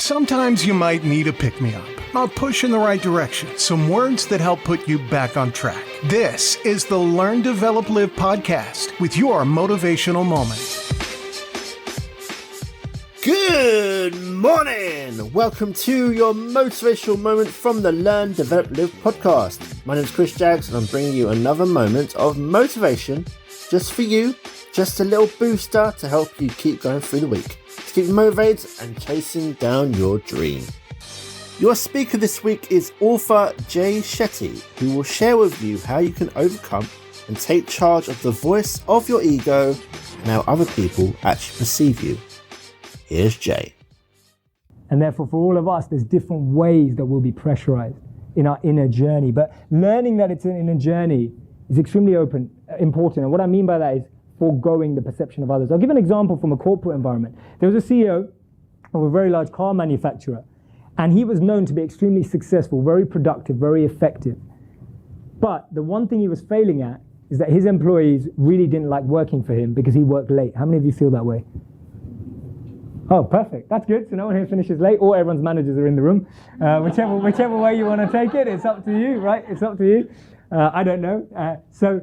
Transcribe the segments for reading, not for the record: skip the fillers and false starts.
Sometimes you might need a pick-me-up, a push in the right direction, some words that help put you back on track. This is the Learn, Develop, Live podcast with your motivational moment. Good morning! Welcome to your motivational moment from the Learn, Develop, Live podcast. My name is Chris Jaggs and I'm bringing you another moment of motivation just for you, just a little booster to help you keep going through the week, to keep you motivated and chasing down your dream. Your speaker this week is author Jay Shetty, who will share with you how you can overcome and take charge of the voice of your ego and how other people actually perceive you. Here's Jay. And therefore, for all of us, there's different ways that we'll be pressurized in our inner journey. But learning that it's an inner journey is extremely important. And what I mean by that is foregoing the perception of others. I'll give an example from a corporate environment. There was a CEO of a very large car manufacturer, and he was known to be extremely successful, very productive, very effective. But the one thing he was failing at is that his employees really didn't like working for him because he worked late. How many of you feel that way? Oh, perfect. That's good. So no one here finishes late, or everyone's managers are in the room. Whichever way you want to take it, it's up to you, right? It's up to you. I don't know. So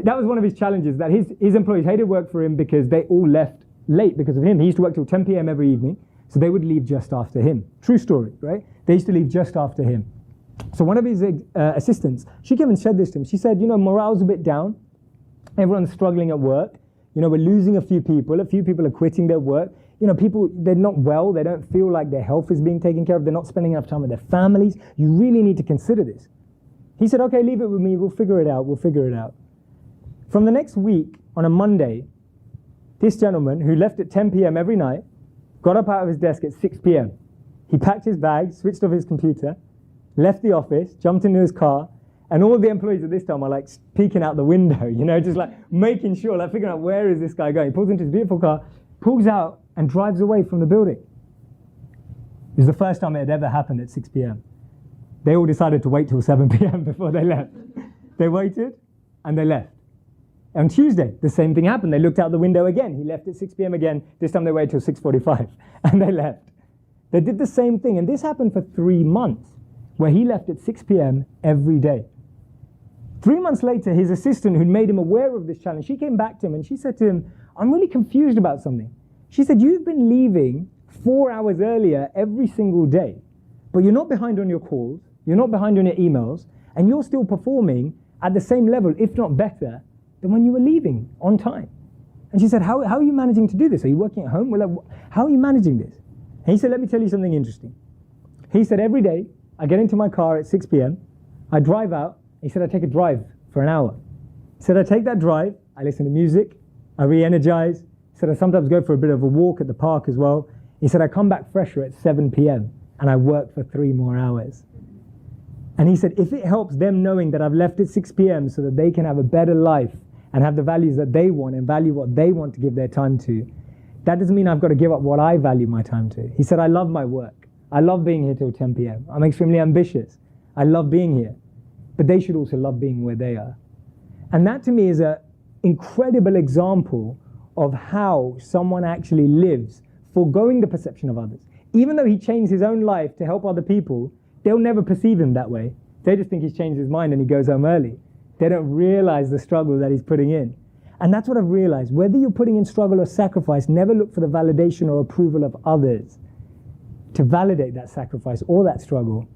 that was one of his challenges, that his employees hated work for him because they all left late because of him. He used to work till 10 p.m. every evening, so they would leave just after him. True story, right? They used to leave just after him. So one of his assistants, she came and said this to him. She said, morale's a bit down. Everyone's struggling at work. We're losing a few people. A few people are quitting their work. People, they're not well. They don't feel like their health is being taken care of. They're not spending enough time with their families. You really need to consider this. He said, okay, leave it with me. We'll figure it out. From the next week, on a Monday, this gentleman who left at 10 p.m. every night got up out of his desk at 6 p.m. He packed his bag, switched off his computer, left the office, jumped into his car, and all the employees at this time are like peeking out the window, just like making sure, like figuring out where is this guy going. He pulls into his beautiful car, pulls out, and drives away from the building. It was the first time it had ever happened at 6 p.m. They all decided to wait till 7 p.m. before they left. They waited, and they left. On Tuesday, the same thing happened. They looked out the window again. He left at 6 p.m. again. This time they waited till 6:45, and they left. They did the same thing, and this happened for 3 months, where he left at 6 p.m. every day. 3 months later, his assistant, who'd made him aware of this challenge, she came back to him, and she said to him, I'm really confused about something. She said, you've been leaving 4 hours earlier every single day, but you're not behind on your calls, you're not behind on your emails, and you're still performing at the same level, if not better, than when you were leaving on time. And she said, how are you managing to do this? Are you working at home? Well, how are you managing this? And he said, let me tell you something interesting. He said, every day, I get into my car at 6 p.m., I drive out, he said, I take a drive for an hour. He said, I take that drive, I listen to music, I re-energize. He said, I sometimes go for a bit of a walk at the park as well. He said, I come back fresher at 7 p.m. and I work for 3 more hours. And he said, if it helps them knowing that I've left at 6 p.m. so that they can have a better life and have the values that they want and value what they want to give their time to, that doesn't mean I've got to give up what I value my time to. He said, I love my work. I love being here till 10 p.m. I'm extremely ambitious. I love being here. But they should also love being where they are. And that to me is an incredible example of how someone actually lives, foregoing the perception of others. Even though he changed his own life to help other people, they'll never perceive him that way. They just think he's changed his mind and he goes home early. They don't realize the struggle that he's putting in. And that's what I've realized. Whether you're putting in struggle or sacrifice, never look for the validation or approval of others to validate that sacrifice or that struggle,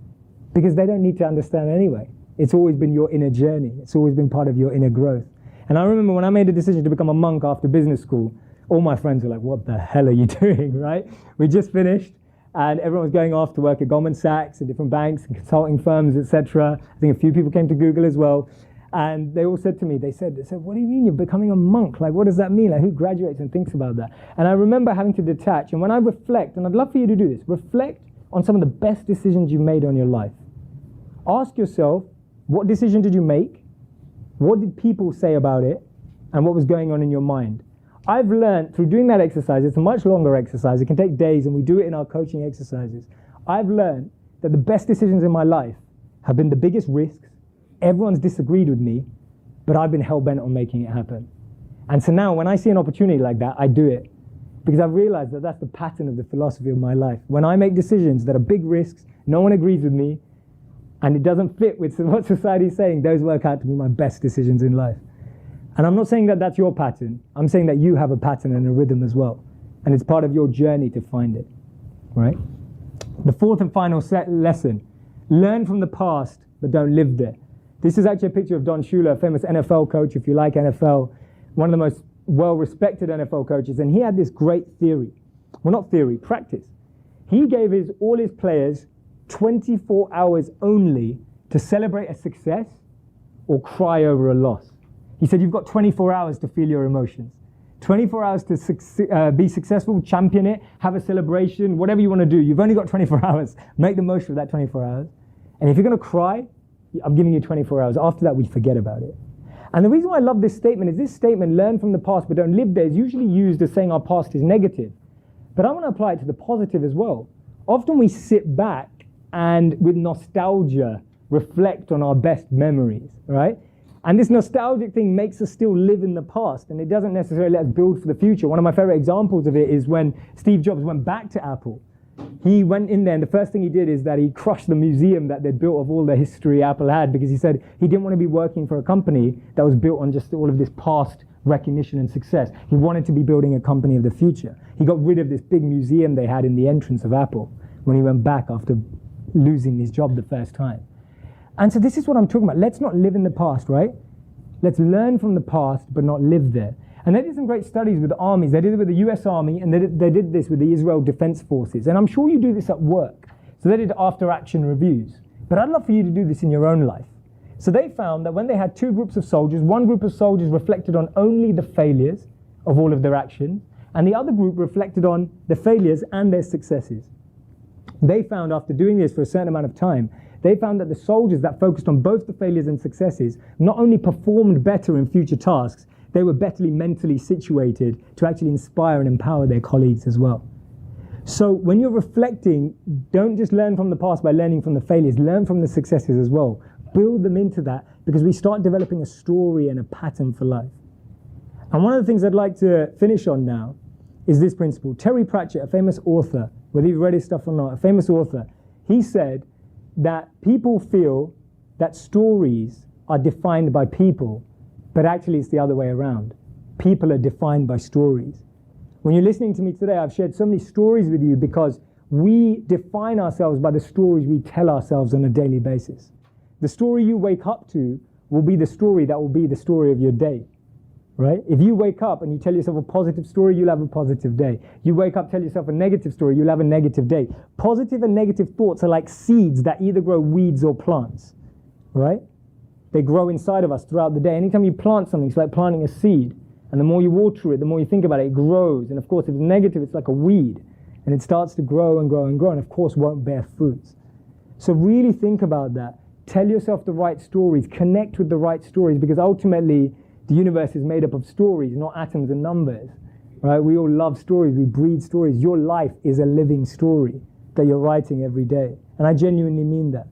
because they don't need to understand anyway. It's always been your inner journey. It's always been part of your inner growth. And I remember when I made a decision to become a monk after business school, all my friends were like, what the hell are you doing, right? We just finished, and everyone was going off to work at Goldman Sachs and different banks and consulting firms, etc. I think a few people came to Google as well. And they all said to me, they said, what do you mean you're becoming a monk? Like, what does that mean? Like, who graduates and thinks about that? And I remember having to detach. And when I reflect, and I'd love for you to do this, reflect on some of the best decisions you've made on your life. Ask yourself, what decision did you make? What did people say about it? And what was going on in your mind? I've learned through doing that exercise, it's a much longer exercise, it can take days, and we do it in our coaching exercises. I've learned that the best decisions in my life have been the biggest risks. Everyone's disagreed with me, but I've been hell-bent on making it happen. And so now when I see an opportunity like that, I do it. because I've realized that that's the pattern of the philosophy of my life. When I make decisions that are big risks, no one agrees with me, and it doesn't fit with what society is saying, those work out to be my best decisions in life. And I'm not saying that that's your pattern. I'm saying that you have a pattern and a rhythm as well. And it's part of your journey to find it, right? The fourth and final lesson, learn from the past, but don't live there. This is actually a picture of Don Shula, a famous NFL coach, if you like NFL, one of the most well-respected NFL coaches, and he had this great theory. Well, not theory, practice. He gave all his players 24 hours only to celebrate a success or cry over a loss. He said, you've got 24 hours to feel your emotions. 24 hours to be successful, champion it, have a celebration, whatever you want to do. You've only got 24 hours. Make the most of that 24 hours. And if you're going to cry, I'm giving you 24 hours. After that, we forget about it. And the reason why I love this statement is this statement, learn from the past but don't live there, is usually used as saying our past is negative. But I want to apply it to the positive as well. Often we sit back and with nostalgia reflect on our best memories, right? And this nostalgic thing makes us still live in the past, and it doesn't necessarily let us build for the future. One of my favorite examples of it is when Steve Jobs went back to Apple. He went in there, and the first thing he did is that he crushed the museum that they'd built of all the history Apple had, because he said he didn't want to be working for a company that was built on just all of this past recognition and success. He wanted to be building a company of the future. He got rid of this big museum they had in the entrance of Apple when he went back after losing his job the first time. And so this is what I'm talking about. Let's not live in the past, right? Let's learn from the past, but not live there. And they did some great studies with armies. They did it with the US Army, and they did this with the Israel Defense Forces. And I'm sure you do this at work. So they did after-action reviews. But I'd love for you to do this in your own life. So they found that when they had two groups of soldiers, one group of soldiers reflected on only the failures of all of their actions, and the other group reflected on the failures and their successes. They found, after doing this for a certain amount of time, they found that the soldiers that focused on both the failures and successes not only performed better in future tasks, they were better mentally situated to actually inspire and empower their colleagues as well. So when you're reflecting, don't just learn from the past by learning from the failures, learn from the successes as well. Build them into that, because we start developing a story and a pattern for life. And one of the things I'd like to finish on now is this principle. Terry Pratchett, a famous author, whether you've read his stuff or not, a famous author, he said that people feel that stories are defined by people, but actually it's the other way around. People are defined by stories. When you're listening to me today, I've shared so many stories with you because we define ourselves by the stories we tell ourselves on a daily basis. The story you wake up to will be the story that will be the story of your day, right? If you wake up and you tell yourself a positive story, you'll have a positive day. You wake up, tell yourself a negative story, you'll have a negative day. Positive and negative thoughts are like seeds that either grow weeds or plants, right? They grow inside of us throughout the day. Anytime you plant something, it's like planting a seed. And the more you water it, the more you think about it, it grows. And of course, if it's negative, it's like a weed. And it starts to grow and grow and grow, and of course won't bear fruits. So really think about that. Tell yourself the right stories. Connect with the right stories, because ultimately, the universe is made up of stories, not atoms and numbers. Right? We all love stories. We breed stories. Your life is a living story that you're writing every day. And I genuinely mean that.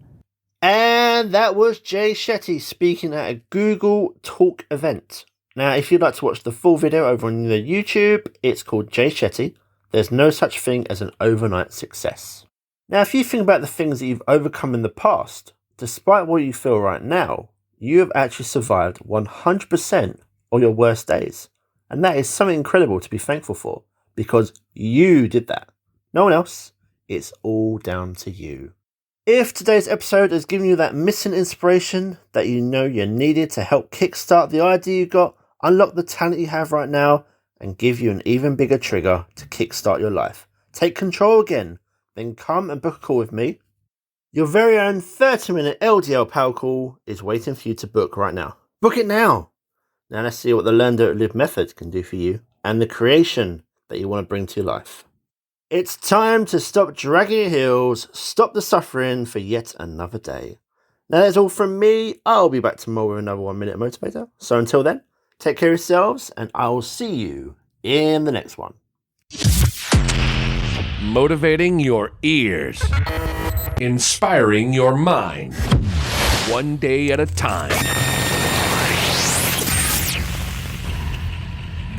And that was Jay Shetty speaking at a Google Talk event. Now, if you'd like to watch the full video over on the YouTube, it's called Jay Shetty. There's no such thing as an overnight success. Now, if you think about the things that you've overcome in the past, despite what you feel right now, you have actually survived 100% of your worst days. And that is something incredible to be thankful for, because you did that. No one else. It's all down to you. If today's episode has given you that missing inspiration that you know you needed to help kickstart the idea you got, unlock the talent you have right now, and give you an even bigger trigger to kickstart your life, take control again, then come and book a call with me. Your very own 30-minute LDL power call is waiting for you to book right now. Book it now. Now let's see what the Learn, Do, Live method can do for you and the creation that you want to bring to your life. It's time to stop dragging your heels, stop the suffering for yet another day. Now that's all from me. I'll be back tomorrow with another 1 Minute Motivator. So until then, take care of yourselves, and I will see you in the next one. Motivating your ears. Inspiring your mind. One day at a time.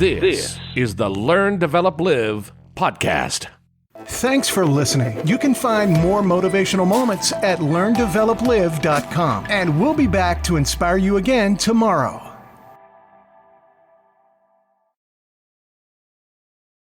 This is the Learn, Develop, Live podcast. Thanks for listening. You can find more motivational moments at learndeveloplive.com. And we'll be back to inspire you again tomorrow.